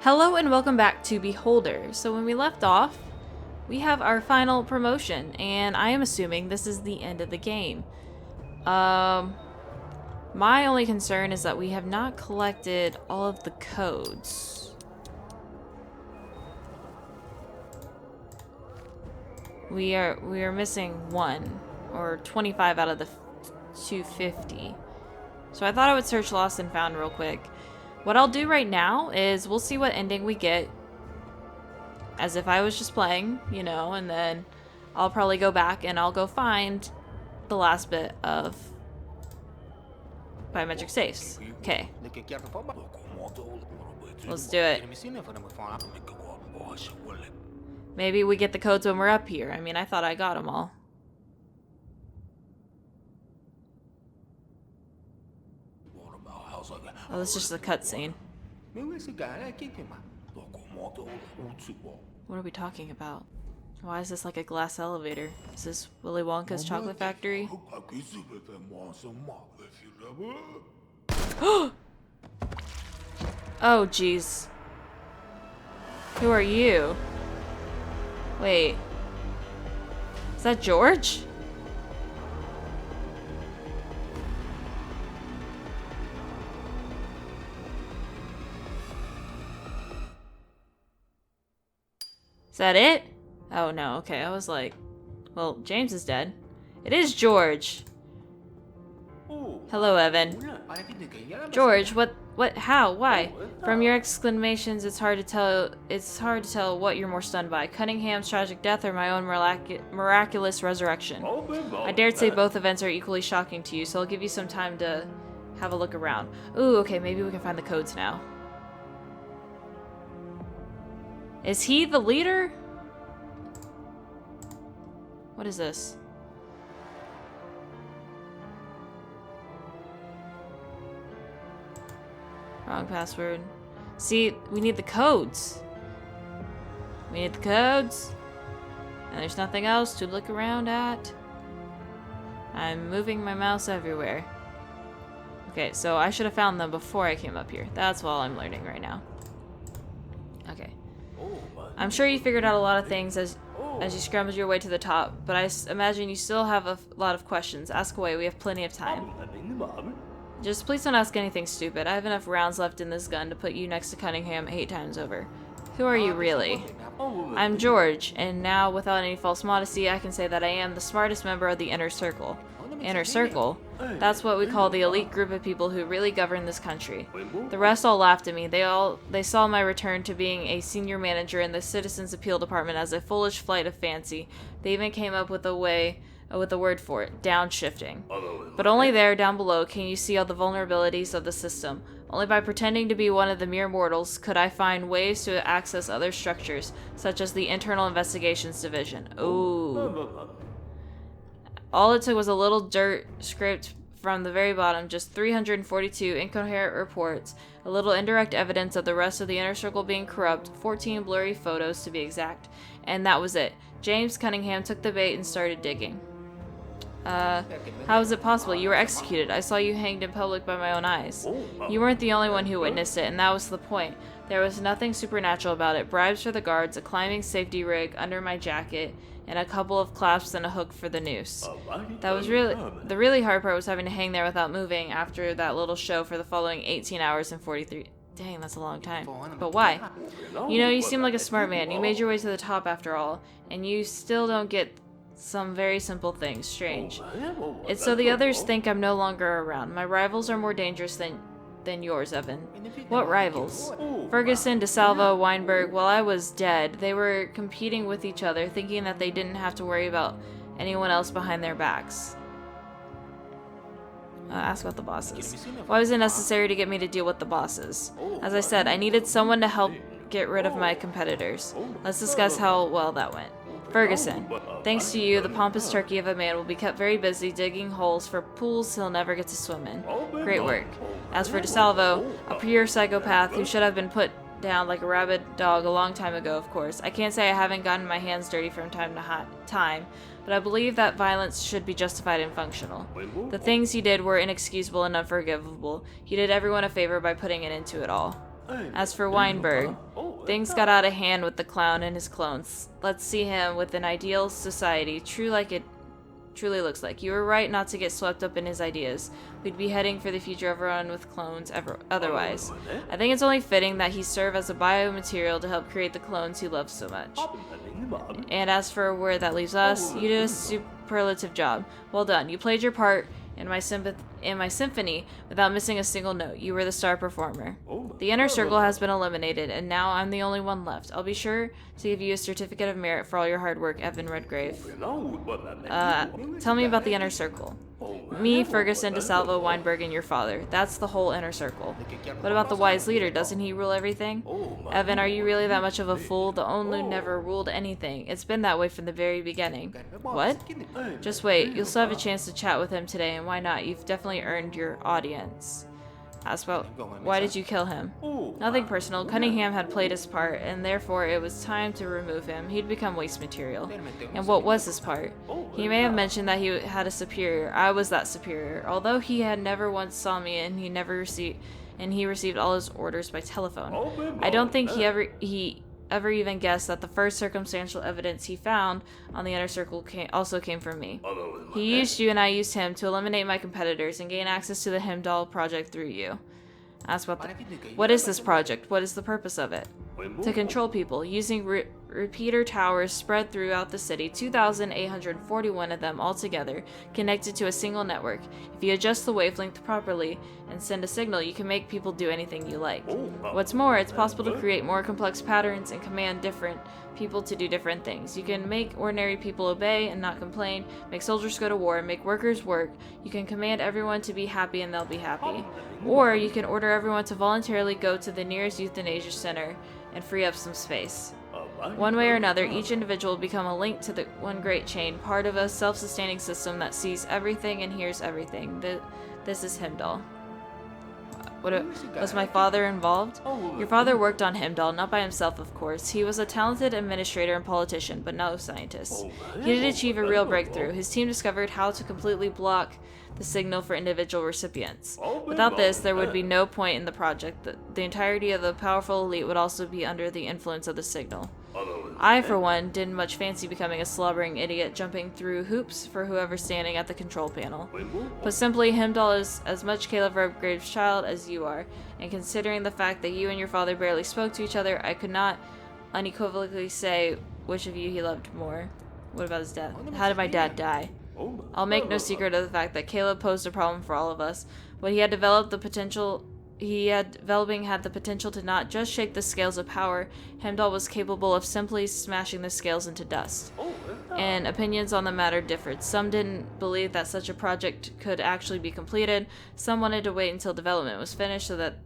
Hello and welcome back to Beholder. So when we left off, we have our final promotion, and I am assuming this is the end of the game. My only concern is that we have not collected all of the codes. We are missing one, or 25 out of the 250. So I thought I would search Lost and Found real quick. What I'll do right now is we'll see what ending we get, as if I was just playing, you know, and then I'll probably go back and I'll go find the last bit of biometric safes. Okay. Let's do it. Maybe we get the codes when we're up here. I mean, I thought I got them all. Oh, this is just a cutscene. What are we talking about? Why is this like a glass elevator? Is this Willy Wonka's chocolate factory? Oh, jeez. Who are you? Wait. Is that George? Is that it? Oh no, okay, I was like, well, James is dead. It is George. Hello, Evan. George, what, how, why? From your exclamations, it's hard to tell what you're more stunned by. Cunningham's tragic death or my own miraculous resurrection. I dared say both events are equally shocking to you, so I'll give you some time to have a look around. Ooh, okay, maybe we can find the codes now. Is he the leader? What is this? Wrong password. See, we need the codes. We need the codes. And there's nothing else to look around at. I'm moving my mouse everywhere. Okay, so I should have found them before I came up here. That's all I'm learning right now. Okay. I'm sure you figured out a lot of things as you scrambled your way to the top, but I imagine you still have a lot of questions. Ask away, we have plenty of time. Just please don't ask anything stupid. I have enough rounds left in this gun to put you next to Cunningham 8 times over. Who are you really? I'm George, and now without any false modesty, I can say that I am the smartest member of the Inner Circle. Inner Circle? That's what we call the elite group of people who really govern this country. The rest all laughed at me. They saw my return to being a senior manager in the Citizens Appeal Department as a foolish flight of fancy. They even came up with a word for it, downshifting. But only there, down below, can you see all the vulnerabilities of the system. Only by pretending to be one of the mere mortals could I find ways to access other structures, such as the Internal Investigations Division. Ooh. All it took was a little dirt scraped from the very bottom, just 342 incoherent reports, a little indirect evidence of the rest of the Inner Circle being corrupt, 14 blurry photos to be exact, and that was it. James Cunningham took the bait and started digging. How is it possible? You were executed. I saw you hanged in public by my own eyes. You weren't the only one who witnessed it, and that was the point. There was nothing supernatural about it. Bribes for the guards, a climbing safety rig under my jacket, and a couple of clasps and a hook for the noose. That was the really hard part was having to hang there without moving after that little show for the following 18 hours and 43... Dang, that's a long time. But why? You know, you seem like a smart man. You made your way to the top after all, and you still don't get some very simple things. Strange. It's so the others think I'm no longer around. My rivals are more dangerous than yours, Evan. What rivals? Ferguson, DeSalvo, Weinberg. While I was dead, they were competing with each other, thinking that they didn't have to worry about anyone else behind their backs. Ask about the bosses. Why was it necessary to get me to deal with the bosses? As I said, I needed someone to help get rid of my competitors. Let's discuss how well that went. Ferguson, thanks to you, the pompous turkey of a man will be kept very busy digging holes for pools he'll never get to swim in. Great work. As for DeSalvo, a pure psychopath who should have been put down like a rabid dog a long time ago, of course. I can't say I haven't gotten my hands dirty from time to time, but I believe that violence should be justified and functional. The things he did were inexcusable and unforgivable. He did everyone a favor by putting an end to it all. As for Weinberg, things got out of hand with the clown and his clones. Let's see him with an ideal society, true like it truly looks like. You were right not to get swept up in his ideas. We'd be heading for the future of everyone with clones otherwise. I think it's only fitting that he serve as a biomaterial to help create the clones he loves so much. And as for where that leaves us, you did a superlative job. Well done. You played your part in my symphony without missing a single note. You were the star performer. The inner circle has been eliminated, and now I'm the only one left. I'll be sure to give you a certificate of merit for all your hard work, Evan Redgrave. Tell me about the inner circle. Me, Ferguson, DeSalvo, Weinberg, and your father. That's the whole inner circle. What about the wise leader? Doesn't he rule everything? Evan, are you really that much of a fool? The Onlu never ruled anything. It's been that way from the very beginning. What? Just wait. You'll still have a chance to chat with him today, and why not? You've definitely earned your audience. Ask about why did you kill him? Nothing personal. Cunningham had played his part, and therefore it was time to remove him. He'd become waste material. And what was his part? He may have mentioned that he had a superior. I was that superior. Although he had never once saw me, and he received all his orders by telephone. I don't think he ever even guessed that the first circumstantial evidence he found on the inner circle also came from me. He used you and I used him to eliminate my competitors and gain access to the Heimdall project through you. Ask about what is this project? What is the purpose of it? To control people, using repeater towers spread throughout the city, 2,841 of them altogether, connected to a single network. If you adjust the wavelength properly and send a signal, you can make people do anything you like. What's more, it's possible to create more complex patterns and command different people to do different things. You can make ordinary people obey and not complain, make soldiers go to war, make workers work. You can command everyone to be happy and they'll be happy. Or you can order everyone to voluntarily go to the nearest euthanasia center and free up some space. One way or another, each individual will become a link to the one great chain, part of a self-sustaining system that sees everything and hears everything. This is Heimdall. Was my father involved? Your father worked on Heimdall, not by himself, of course. He was a talented administrator and politician, but no scientist. He did achieve a real breakthrough. His team discovered how to completely block the signal for individual recipients. Without this, there would be no point in the project. The entirety of the powerful elite would also be under the influence of the signal. I, for one, didn't much fancy becoming a slobbering idiot jumping through hoops for whoever's standing at the control panel. But simply, Heimdall is as much Caleb Redgrave's child as you are, and considering the fact that you and your father barely spoke to each other, I could not unequivocally say which of you he loved more. What about his death? How did my dad die? I'll make no secret of the fact that Caleb posed a problem for all of us. What he had developed the potential had the potential to not just shake the scales of power. Heimdall was capable of simply smashing the scales into dust. And opinions on the matter differed. Some didn't believe that such a project could actually be completed. Some wanted to wait until development was finished so that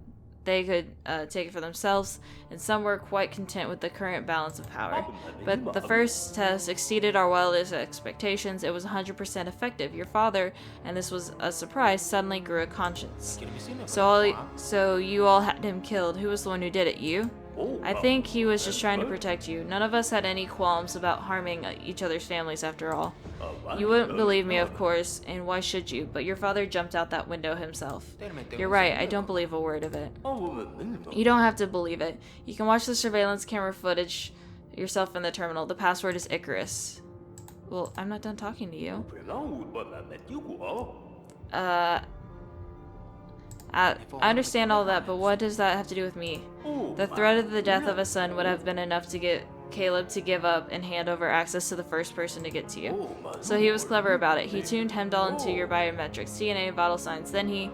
they could take it for themselves, and some were quite content with the current balance of power. But the first test exceeded our wildest expectations. It was 100% effective. Your father, and this was a surprise, suddenly grew a conscience. So you all had him killed. Who was the one who did it? You? I think he was just trying to protect you. None of us had any qualms about harming each other's families after all. You wouldn't believe me, of course, and why should you? But your father jumped out that window himself. You're right, I don't believe a word of it. You don't have to believe it. You can watch the surveillance camera footage yourself in the terminal. The password is Icarus. Well, I'm not done talking to you. I understand all that, but what does that have to do with me? The threat of the death of a son would have been enough to get Caleb to give up and hand over access to the first person to get to you. So he was clever about it. He tuned Heimdall into your biometrics, DNA, vital signs, then he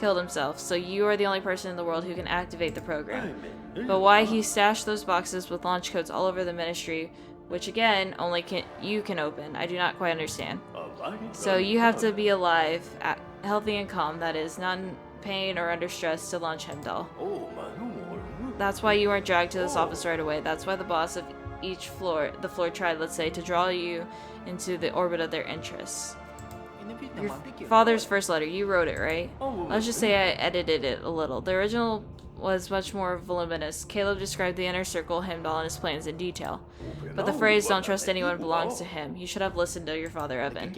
killed himself. So you are the only person in the world who can activate the program. But why he stashed those boxes with launch codes all over the ministry, which again, only you can open, I do not quite understand. So you have to be alive, healthy and calm, that is, not in pain or under stress to launch Heimdall. That's why you weren't dragged to this office right away. That's why the boss of each floor, the floor tried, let's say, to draw you into the orbit of their interests. Your father's first letter, you wrote it, right? Let's just say I edited it a little. The original was much more voluminous. Caleb described the inner circle, Heimdall, and his plans in detail. But the phrase, "don't trust anyone," belongs to him. You should have listened to your father, Evan.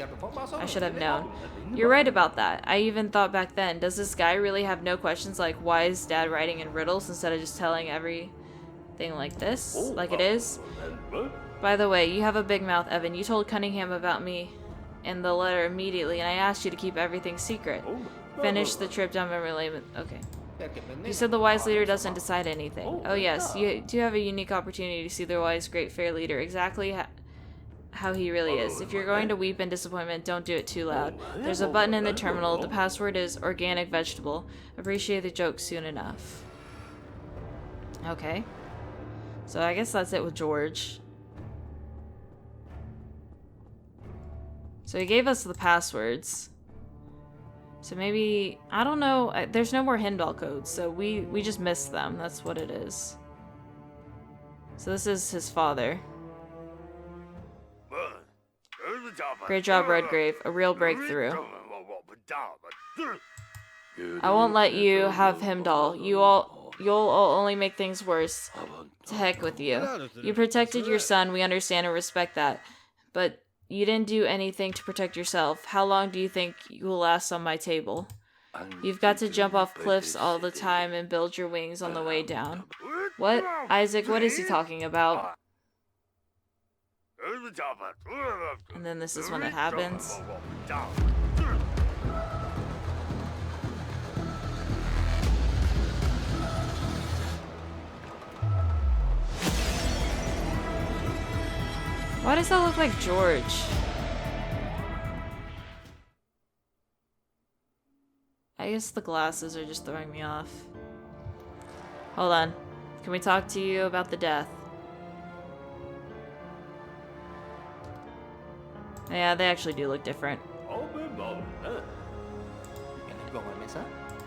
I should have known. You're right about that. I even thought back then, does this guy really have no questions like, why is Dad writing in riddles instead of just telling everything like this? Like it is? By the way, you have a big mouth, Evan. You told Cunningham about me in the letter immediately, and I asked you to keep everything secret. Finish the trip down memory lane. Okay. You said the wise leader doesn't decide anything. Oh yes, you do have a unique opportunity to see the wise great fair leader exactly how he really is. If you're going to weep in disappointment, don't do it too loud. There's a button in the terminal. The password is organic vegetable. Appreciate the joke soon enough. Okay. So I guess that's it with George. So he gave us the passwords. So maybe, I don't know, there's no more Heimdall codes, so we just missed them. That's what it is. So this is his father. Great job, Redgrave. A real breakthrough. I won't let you have Heimdall. You'll only make things worse. To heck with you. You protected your son, we understand and respect that. But you didn't do anything to protect yourself. How long do you think you will last on my table? You've got to jump off cliffs all the time and build your wings on the way down. What? Isaac, what is he talking about? And then this is when it happens. Why does that look like George? I guess the glasses are just throwing me off. Hold on. Can we talk to you about the death? Yeah, they actually do look different.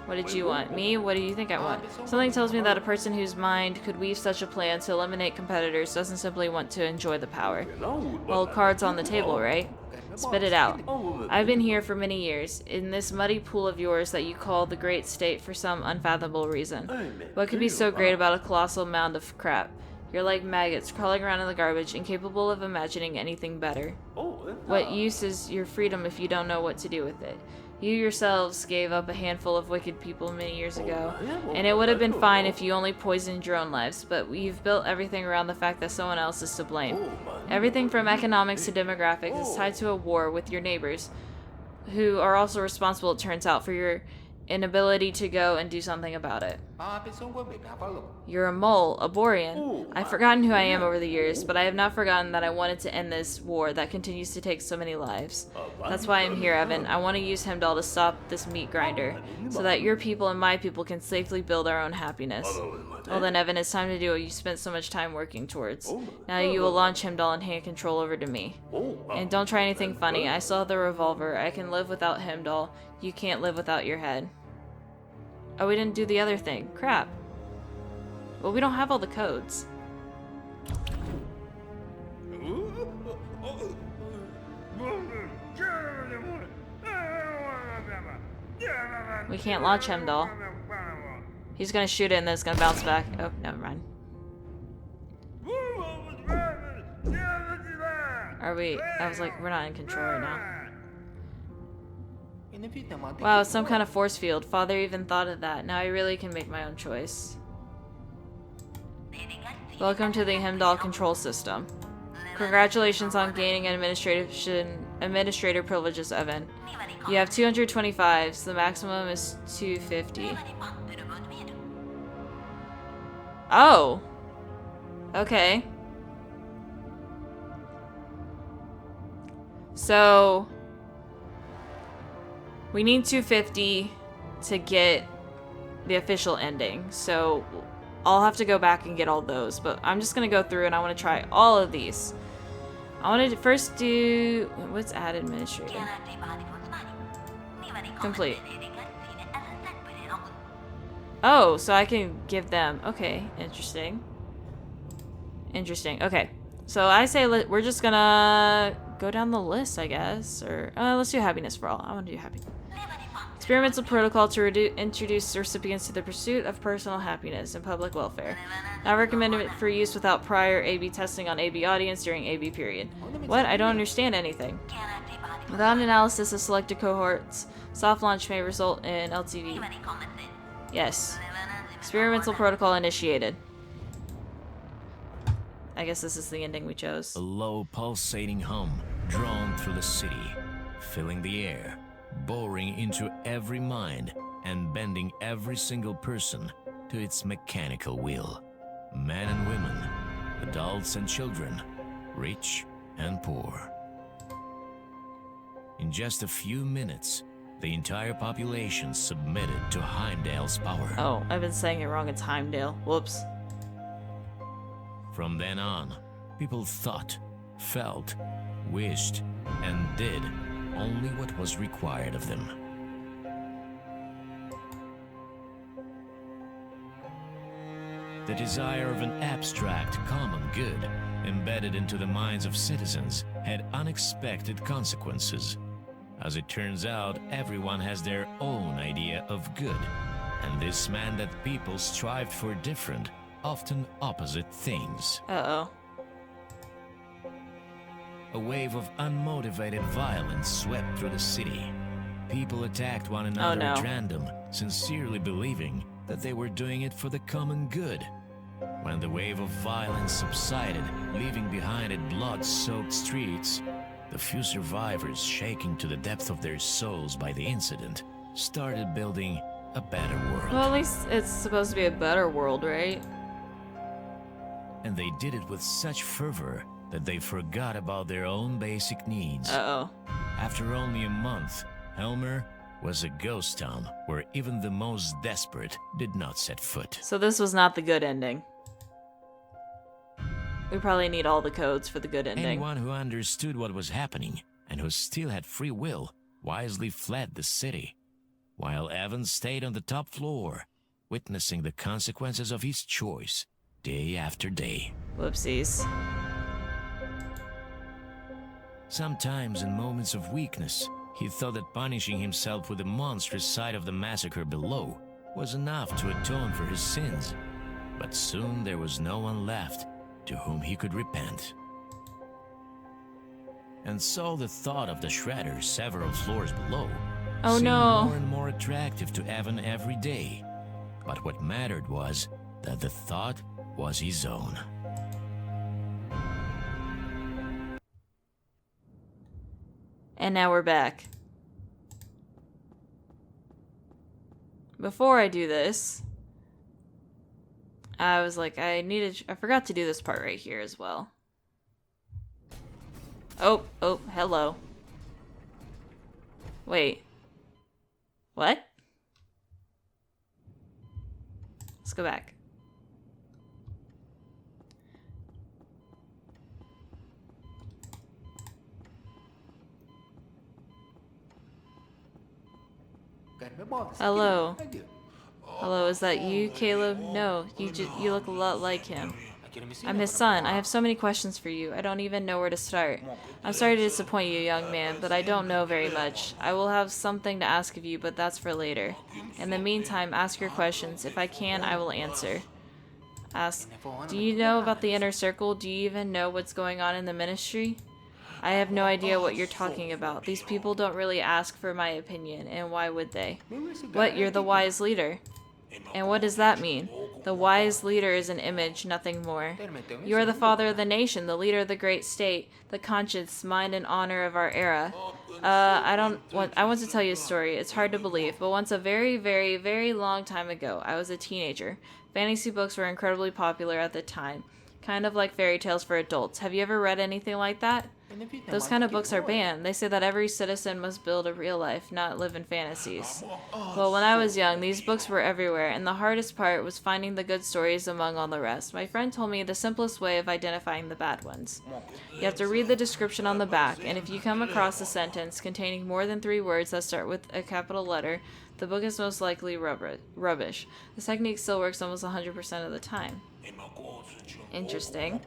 What did you want? Me? What do you think I want? Something tells me that a person whose mind could weave such a plan to eliminate competitors doesn't simply want to enjoy the power. Well, cards on the table, right? Spit it out. I've been here for many years, in this muddy pool of yours that you call the Great State for some unfathomable reason. What could be so great about a colossal mound of crap? You're like maggots crawling around in the garbage, incapable of imagining anything better. What use is your freedom if you don't know what to do with it? You yourselves gave up a handful of wicked people many years ago, and it would have been fine if you only poisoned your own lives, but you've built everything around the fact that someone else is to blame. Everything from economics to demographics is tied to a war with your neighbors, who are also responsible, it turns out, for your inability to go and do something about it. You're a mole, a Borean. I've forgotten who I am over the years, but I have not forgotten that I wanted to end this war that continues to take so many lives. That's why I'm here, Evan. I want to use Heimdall to stop this meat grinder, so that your people and my people can safely build our own happiness. Well then, Evan, it's time to do what you spent so much time working towards. Now you will launch Heimdall and hand control over to me. And don't try anything funny. I still have the revolver. I can live without Heimdall. You can't live without your head. Oh, we didn't do the other thing. Crap. Well, we don't have all the codes. We can't launch Heimdall. He's gonna shoot it and then it's gonna bounce back. Oh, never mind. Are we? I was like, we're not in control right now. Wow, it's some kind of force field. Father even thought of that. Now I really can make my own choice. Welcome to the Heimdall control system. Congratulations on gaining administrator privileges, Evan. You have 225, so the maximum is 250. Oh! Okay. So we need 250 to get the official ending, so I'll have to go back and get all those, but I'm just gonna go through and I want to try all of these. I want to first do, what's add administrator? Complete. Oh, so I can give them, okay, interesting. Interesting, okay. So I say we're just gonna go down the list, I guess, or let's do happiness for all. I want to do happiness. Experimental protocol to introduce recipients to the pursuit of personal happiness and public welfare. Not recommended for use without prior A/B testing on A/B audience during A/B period. What? I don't understand anything. Without analysis of selected cohorts, soft launch may result in LTV. Yes. Experimental protocol initiated. I guess this is the ending we chose. A low pulsating hum drawn through the city, filling the air, boring into every mind and bending every single person to its mechanical will. Men and women, adults and children, rich and poor. In just a few minutes, the entire population submitted to Heimdall's power. Oh, I've been saying it wrong. It's Heimdall. Whoops. From then on, people thought, felt, wished, and did only what was required of them. The desire of an abstract common good embedded into the minds of citizens had unexpected consequences. As it turns out, everyone has their own idea of good, and this meant that people strived for different, often opposite things. Uh-oh. A wave of unmotivated violence swept through the city. People attacked one another at random, sincerely believing that they were doing it for the common good. When the wave of violence subsided, leaving behind it blood-soaked streets, the few survivors, shaken to the depth of their souls by the incident, started building a better world. Well, at least it's supposed to be a better world, right? And they did it with such fervor that they forgot about their own basic needs. Uh-oh. After only a month, Helmer was a ghost town where even the most desperate did not set foot. So this was not the good ending. We probably need all the codes for the good ending. Anyone who understood what was happening and who still had free will wisely fled the city, while Evan stayed on the top floor, witnessing the consequences of his choice day after day. Whoopsies. Sometimes in moments of weakness, he thought that punishing himself with the monstrous sight of the massacre below was enough to atone for his sins. But soon there was no one left to whom he could repent. And so the thought of the shredder several floors below seemed more and more attractive to Evan every day. But what mattered was that the thought was his own. And now we're back. Before I do this, I was like, I forgot to do this part right here as well. Oh, hello. Wait. What? Let's go back. Hello. Hello, is that you, Caleb? No, you look a lot like him. I'm his son. I have so many questions for you. I don't even know where to start. I'm sorry to disappoint you, young man, but I don't know very much. I will have something to ask of you, but that's for later. In the meantime, ask your questions. If I can, I will answer. Ask, do you know about the inner circle? Do you even know what's going on in the ministry? I have no idea what you're talking about. These people don't really ask for my opinion, and why would they? What, you're the wise leader? And what does that mean? The wise leader is an image, nothing more. You are the father of the nation, the leader of the great state, the conscience, mind, and honor of our era. I want to tell you a story. It's hard to believe, but once a very, very, very long time ago, I was a teenager. Fantasy books were incredibly popular at the time, kind of like fairy tales for adults. Have you ever read anything like that? Those kind of books are banned. They say that every citizen must build a real life, not live in fantasies. Well, when I was young, these books were everywhere, and the hardest part was finding the good stories among all the rest. My friend told me the simplest way of identifying the bad ones. You have to read the description on the back, and if you come across a sentence containing more than 3 words that start with a capital letter, the book is most likely rubbish. This technique still works almost 100% of the time. Interesting.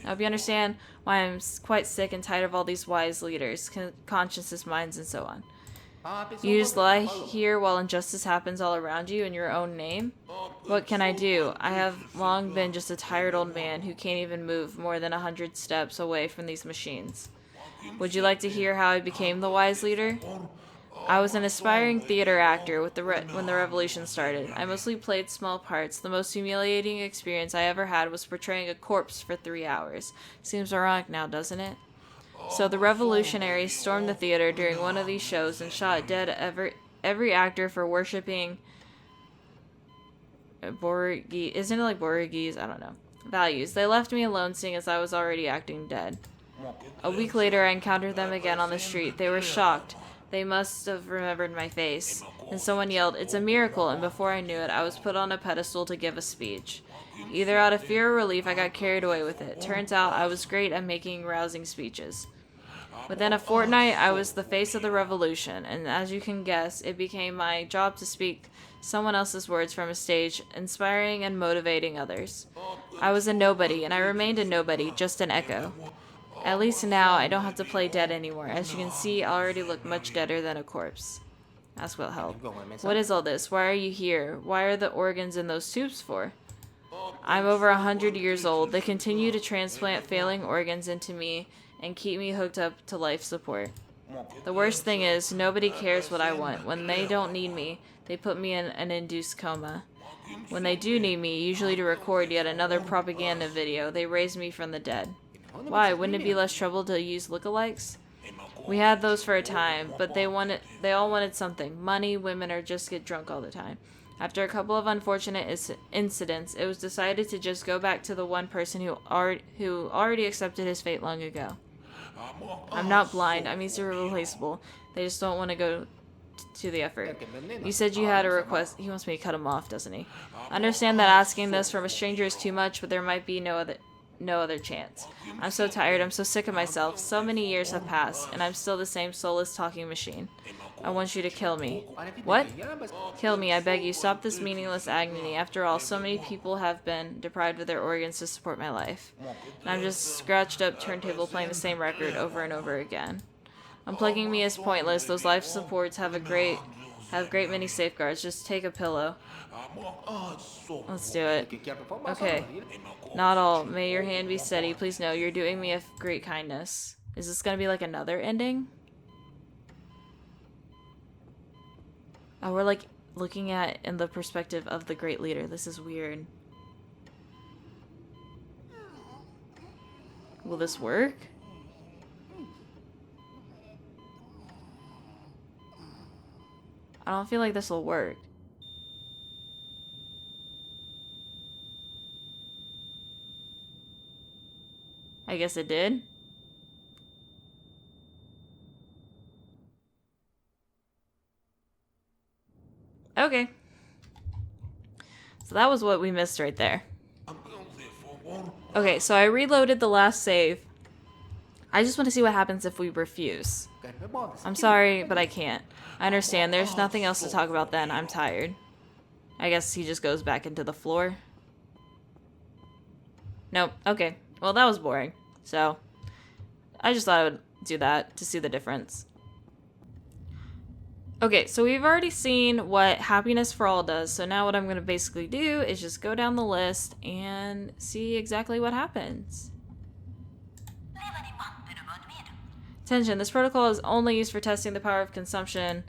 I hope you understand why I'm quite sick and tired of all these wise leaders, consciences, minds, and so on. You just lie here while injustice happens all around you in your own name? What can I do? I have long been just a tired old man who can't even move more than 100 steps away from these machines. Would you like to hear how I became the wise leader? I was an aspiring theater actor when the revolution started. I mostly played small parts. The most humiliating experience I ever had was portraying a corpse for 3 hours. Seems ironic now, doesn't it? So the revolutionaries stormed the theater during one of these shows and shot dead every actor for worshipping isn't it like Borgese? I don't know. Values. They left me alone seeing as I was already acting dead. A week later, I encountered them again on the street. They were shocked. They must have remembered my face. And someone yelled, "It's a miracle," and before I knew it, I was put on a pedestal to give a speech. Either out of fear or relief, I got carried away with it. Turns out I was great at making rousing speeches. Within a fortnight, I was the face of the revolution, and as you can guess, it became my job to speak someone else's words from a stage, inspiring and motivating others. I was a nobody, and I remained a nobody, just an echo. At least now, I don't have to play dead anymore. As you can see, I already look much deader than a corpse. Ask will help. What is all this? Why are you here? Why are the organs in those tubes for? I'm over 100 years old. They continue to transplant failing organs into me and keep me hooked up to life support. The worst thing is, nobody cares what I want. When they don't need me, they put me in an induced coma. When they do need me, usually to record yet another propaganda video, they raise me from the dead. Why? Wouldn't it be less trouble to use lookalikes? We had those for a time, but they all wanted something. Money, women, or just get drunk all the time. After a couple of unfortunate incidents, it was decided to just go back to the one person who already accepted his fate long ago. I'm not blind. I'm easily replaceable. They just don't want to go to the effort. You said you had a request. He wants me to cut him off, doesn't he? I understand that asking this from a stranger is too much, but there might be no other chance. I'm so tired. I'm so sick of myself. So many years have passed, and I'm still the same soulless talking machine. I want you to kill me. What? Kill me, I beg you. Stop this meaningless agony. After all, so many people have been deprived of their organs to support my life. And I'm just scratched up turntable playing the same record over and over again. Unplugging me is pointless. Those life supports have great many safeguards. Just take a pillow. Let's do it. Okay. Not all. May your hand be steady. Please know you're doing me a great kindness. Is this gonna be like another ending? Oh, we're like looking at in the perspective of the great leader. This is weird. Will this work? I don't feel like this will work. I guess it did. Okay. So that was what we missed right there. Okay, so I reloaded the last save. I just want to see what happens if we refuse. I'm sorry, but I can't. I understand. There's nothing else to talk about then. I'm tired. I guess he just goes back into the floor. Nope. Okay. Well, that was boring. So, I just thought I would do that to see the difference. Okay, so we've already seen what Happiness for All does, so now what I'm going to basically do is just go down the list and see exactly what happens. Attention, this protocol is only used for testing the power of consumption.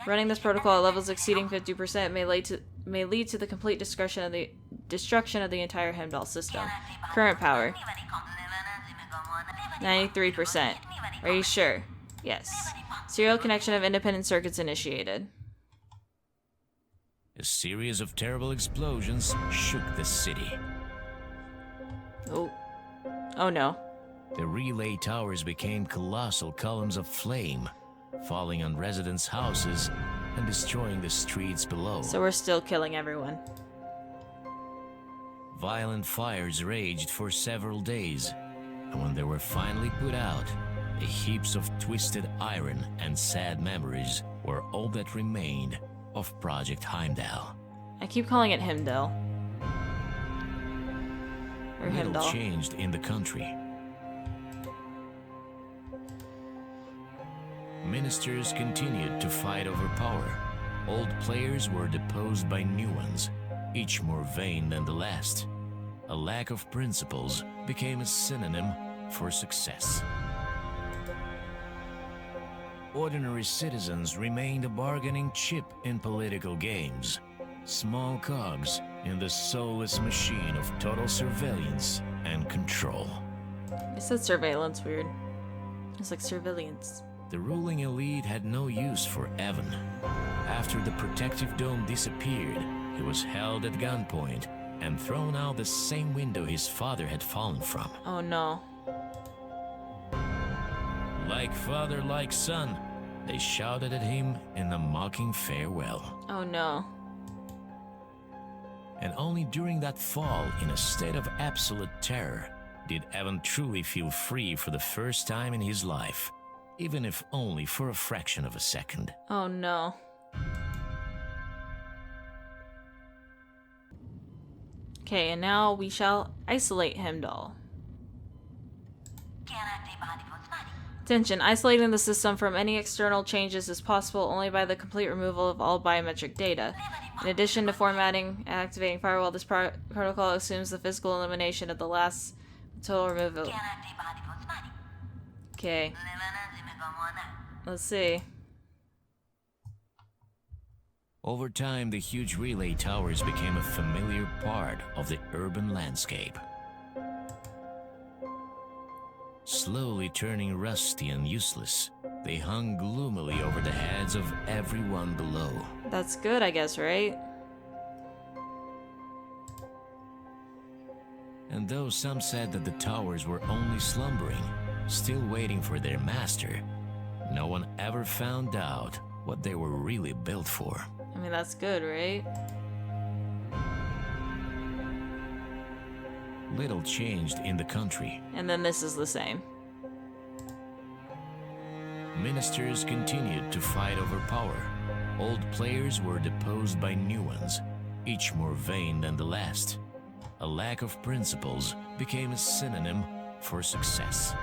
Running this protocol at levels exceeding 50% may lead to the complete destruction of the entire Heimdall system. Current power. 93%. Are you sure? Yes. Serial connection of independent circuits initiated. A series of terrible explosions shook the city. Oh. Oh no. The relay towers became colossal columns of flame, falling on residents' houses and destroying the streets below. So we're still killing everyone. Violent fires raged for several days, and when they were finally put out, the heaps of twisted iron and sad memories were all that remained of Project Heimdall. I keep calling it Heimdall. Or Heimdall. Little changed in the country. Ministers continued to fight over power. Old players were deposed by new ones, each more vain than the last. A lack of principles became a synonym for success. Ordinary citizens remained a bargaining chip in political games, small cogs in the soulless machine of total surveillance and control. It said surveillance weird. It's like surveillance. The ruling elite had no use for Evan. After the protective dome disappeared, he was held at gunpoint and thrown out the same window his father had fallen from. Oh no. Like father, like son, they shouted at him in a mocking farewell. Oh no. And only during that fall, in a state of absolute terror, did Evan truly feel free for the first time in his life, even if only for a fraction of a second. Oh no. Okay, and now we shall isolate Heimdall. Attention, isolating the system from any external changes is possible only by the complete removal of all biometric data. In addition to formatting and activating firewall, this protocol assumes the physical elimination of the last total removal. Okay. Let's see. Over time, the huge relay towers became a familiar part of the urban landscape. Slowly turning rusty and useless, they hung gloomily over the heads of everyone below. That's good, I guess, right? And though some said that the towers were only slumbering, still waiting for their master, no one ever found out what they were really built for. I mean, that's good, right? Little changed in the country. And then this is the same. Ministers continued to fight over power. Old players were deposed by new ones, each more vain than the last. A lack of principles became a synonym for success.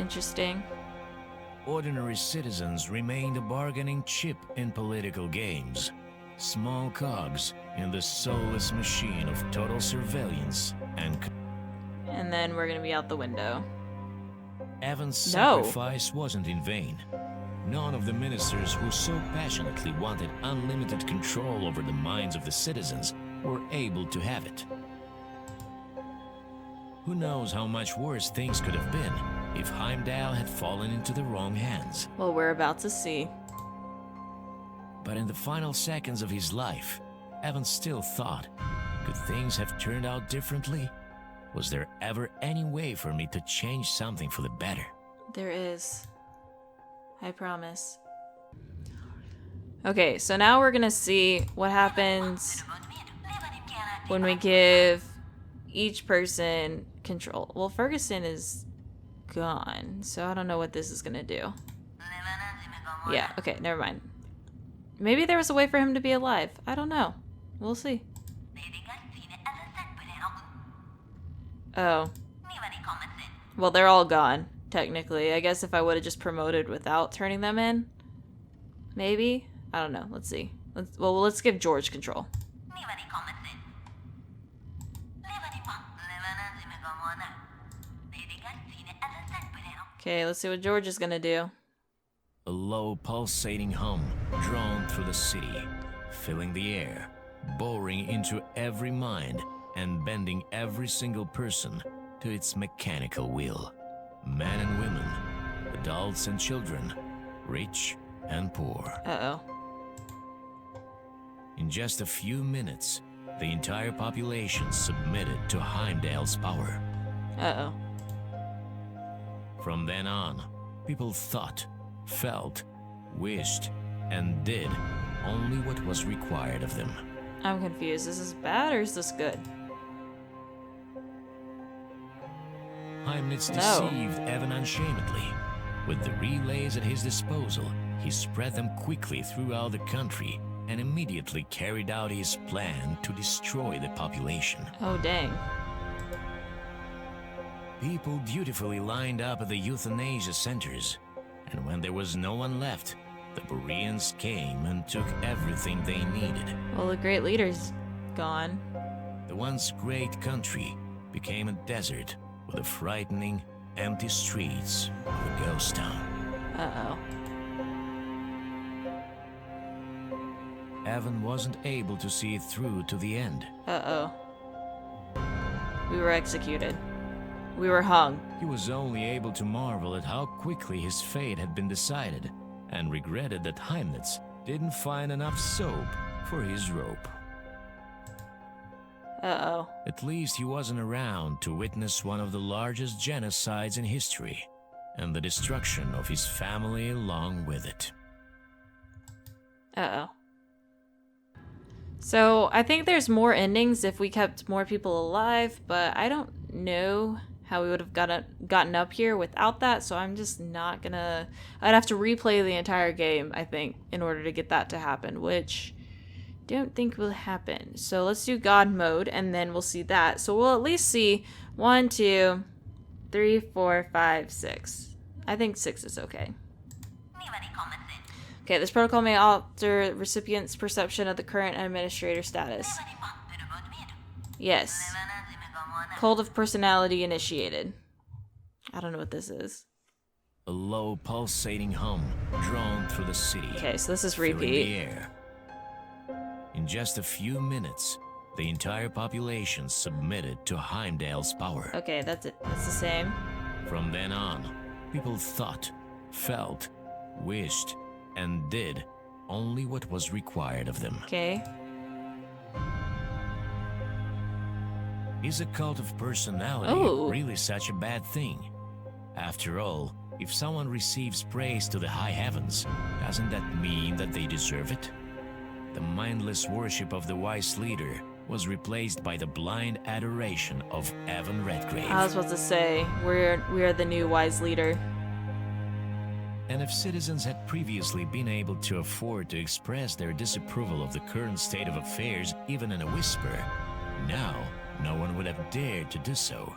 Interesting. Ordinary citizens remained a bargaining chip in political games, small cogs in the soulless machine of total surveillance and then we're gonna be out the window. Evan's sacrifice wasn't in vain. None of the ministers who so passionately wanted unlimited control over the minds of the citizens were able to have it. Who knows how much worse things could have been if Heimdall had fallen into the wrong hands. Well, we're about to see. But in the final seconds of his life, Evan still thought, could things have turned out differently? Was there ever any way for me to change something for the better? There is. I promise. Okay, so now we're gonna see what happens when we give each person control. Well, Ferguson is gone, so I don't know what this is gonna do. Yeah, okay, never mind. Maybe there was a way for him to be alive. I don't know. We'll see. Oh. Well, they're all gone, technically. I guess if I would have just promoted without turning them in. Maybe? I don't know. Let's see. Let's give George control. Okay, let's see what George is gonna do. A low pulsating hum drawn through the city, filling the air, boring into every mind and bending every single person to its mechanical will. Men and women, adults and children, rich and poor. Uh-oh. In just a few minutes, the entire population submitted to Heimdall's power. Uh-oh. From then on, people thought, felt, wished, and did only what was required of them. I'm confused. Is this bad or is this good? Heimdall deceived Evan unashamedly. With the relays at his disposal, he spread them quickly throughout the country and immediately carried out his plan to destroy the population. Oh, dang. People dutifully lined up at the euthanasia centers, And when there was no one left, the Bereans came and took everything they needed. Well, the great leader's gone. The once great country became a desert with the frightening, empty streets of a ghost town. Uh-oh. Evan wasn't able to see it through to the end. Uh-oh. We were executed. We were hung. He was only able to marvel at how quickly his fate had been decided, and regretted that Heimdall didn't find enough soap for his rope. Uh-oh. At least he wasn't around to witness one of the largest genocides in history, and the destruction of his family along with it. Uh-oh. So, I think there's more endings if we kept more people alive, but I don't know how we would have gotten up here without that, so I'm just not gonna... I'd have to replay the entire game, I think, in order to get that to happen, which don't think will happen. So let's do God mode, and then we'll see that. So we'll at least see 1, 2, 3, 4, 5, 6. I think 6 is okay. Okay, this protocol may alter recipient's perception of the current administrator status. Yes. Cult of personality initiated. I don't know what this is. A low pulsating hum drawn through the city. Okay, so this is filling repeat. the air. In just a few minutes, the entire population submitted to Heimdall's power. Okay, that's it. That's the same. From then on, people thought, felt, wished, and did only what was required of them. Okay. Is a cult of personality really such a bad thing? After all, if someone receives praise to the high heavens, doesn't that mean that they deserve it? The mindless worship of the wise leader was replaced by the blind adoration of Evan Redgrave. I was supposed to say, we are the new wise leader. And if citizens had previously been able to afford to express their disapproval of the current state of affairs even in a whisper, now no one would have dared to do so,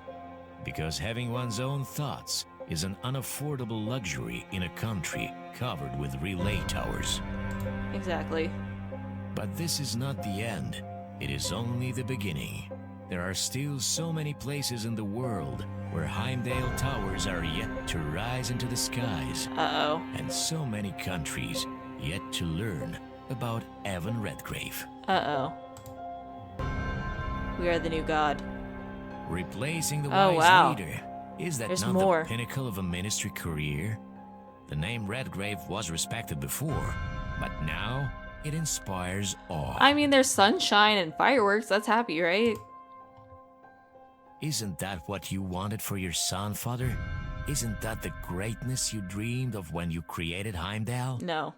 because having one's own thoughts is an unaffordable luxury in a country covered with relay towers. Exactly. But this is not the end. It is only the beginning. There are still so many places in the world where Heimdall towers are yet to rise into the skies. Uh-oh. And so many countries yet to learn about Evan Redgrave. Uh-oh. We are the new god. Replacing the Oh, wise wow. leader. Is that There's not more. the pinnacle of a ministry career? The name Redgrave was respected before, but now it inspires awe. I mean, there's sunshine and fireworks. That's happy, right? Isn't that what you wanted for your son, Father? Isn't that the greatness you dreamed of when you created Heimdall? No.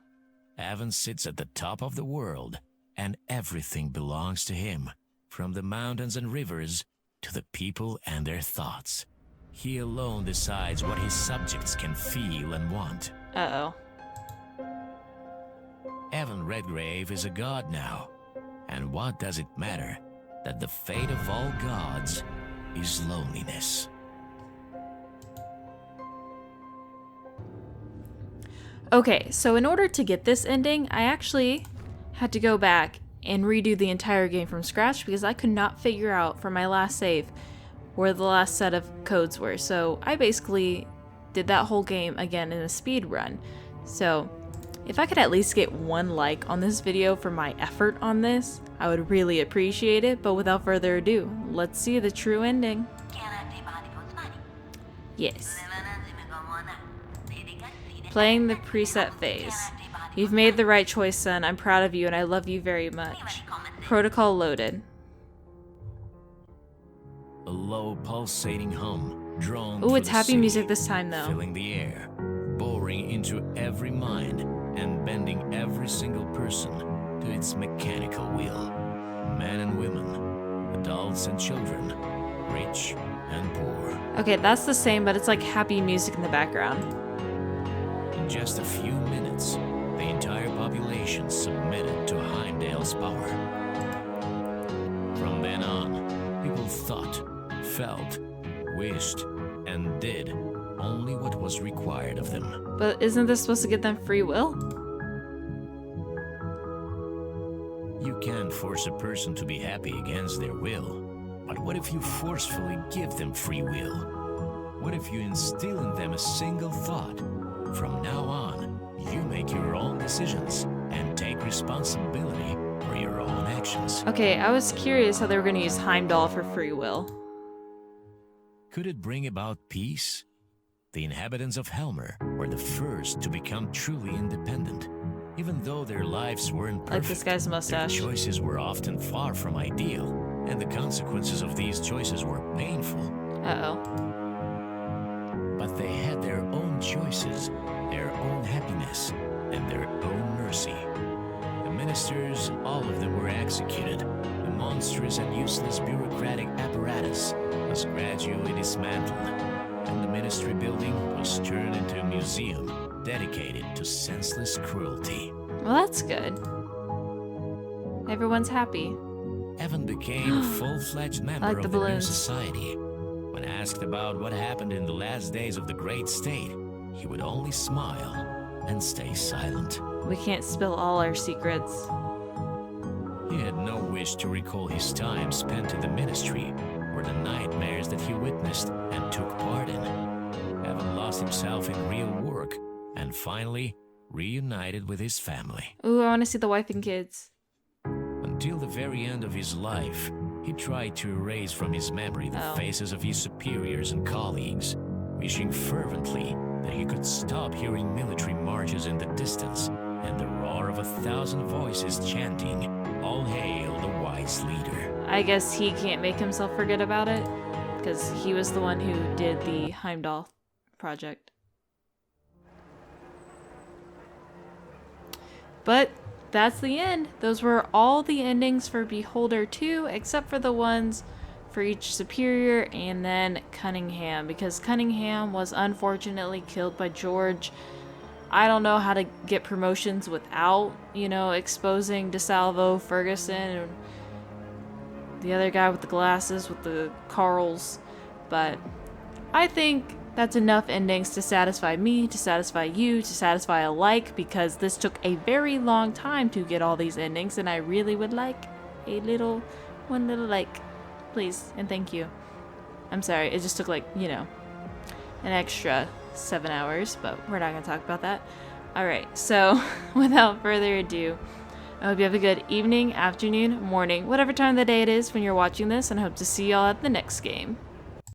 Evan sits at the top of the world, and everything belongs to him, from the mountains and rivers to the people and their thoughts. He alone decides what his subjects can feel and want. Uh-oh. Evan Redgrave is a god now, and what does it matter that the fate of all gods is loneliness? Okay, so in order to get this ending, I actually had to go back and redo the entire game from scratch because I could not figure out from my last save where the last set of codes were. So I basically did that whole game again in a speed run. So if I could at least get 1 like on this video for my effort on this, I would really appreciate it. But without further ado, let's see the true ending. Yes. Playing the preset phase. You've made the right choice, son. I'm proud of you and I love you very much. Protocol loaded. A low pulsating hum drawn Ooh, through it's the happy city, music this time though. filling the air, boring into every mind and bending every single person to its mechanical will. Men and women, adults and children, rich and poor. Okay, that's the same, but it's like happy music in the background. In just a few minutes, the entire population submitted to Heimdall's power. From then on, people thought, felt, wished, and did only what was required of them. But isn't this supposed to get them free will? You can't force a person to be happy against their will. But what if you forcefully give them free will? What if you instill in them a single thought? From now on, you make your own decisions and take responsibility for your own actions. Okay, I was curious how they were going to use Heimdall for free will. Could it bring about peace? The inhabitants of Helmer were the first to become truly independent. Even though their lives weren't perfect, like this guy's mustache. Their choices were often far from ideal, and the consequences of these choices were painful. Uh-oh. But they had their own choices, their own happiness, and their own mercy. The ministers, all of them were executed. The monstrous and useless bureaucratic apparatus was gradually dismantled, and the ministry building was turned into a museum dedicated to senseless cruelty. Well, that's good. Everyone's happy. Evan became a full-fledged member like of the new society. When asked about what happened in the last days of the great state, he would only smile and stay silent. We can't spill all our secrets. He had no wish to recall his time spent in the ministry or the nightmares that he witnessed and took part in. Evan lost himself in real work and finally reunited with his family. Ooh, I want to see the wife and kids. Until the very end of his life, he tried to erase from his memory the faces of his superiors and colleagues, wishing fervently that he could stop hearing military marches in the distance and the roar of 1,000 voices chanting, "All hail the wise leader." I guess he can't make himself forget about it, because he was the one who did the Heimdall project. But that's the end. Those were all the endings for Beholder 2, except for the ones for each superior and then Cunningham, because Cunningham was unfortunately killed by George. I don't know how to get promotions without, exposing DeSalvo, Ferguson, and the other guy with the glasses with the Carls. But I think that's enough endings to satisfy me, to satisfy you, to satisfy alike, because this took a very long time to get all these endings, and I really would like one little like, please, and thank you. I'm sorry, it just took an extra 7 hours, but we're not going to talk about that. Alright, so without further ado, I hope you have a good evening, afternoon, morning, whatever time of the day it is when you're watching this, and I hope to see y'all at the next game.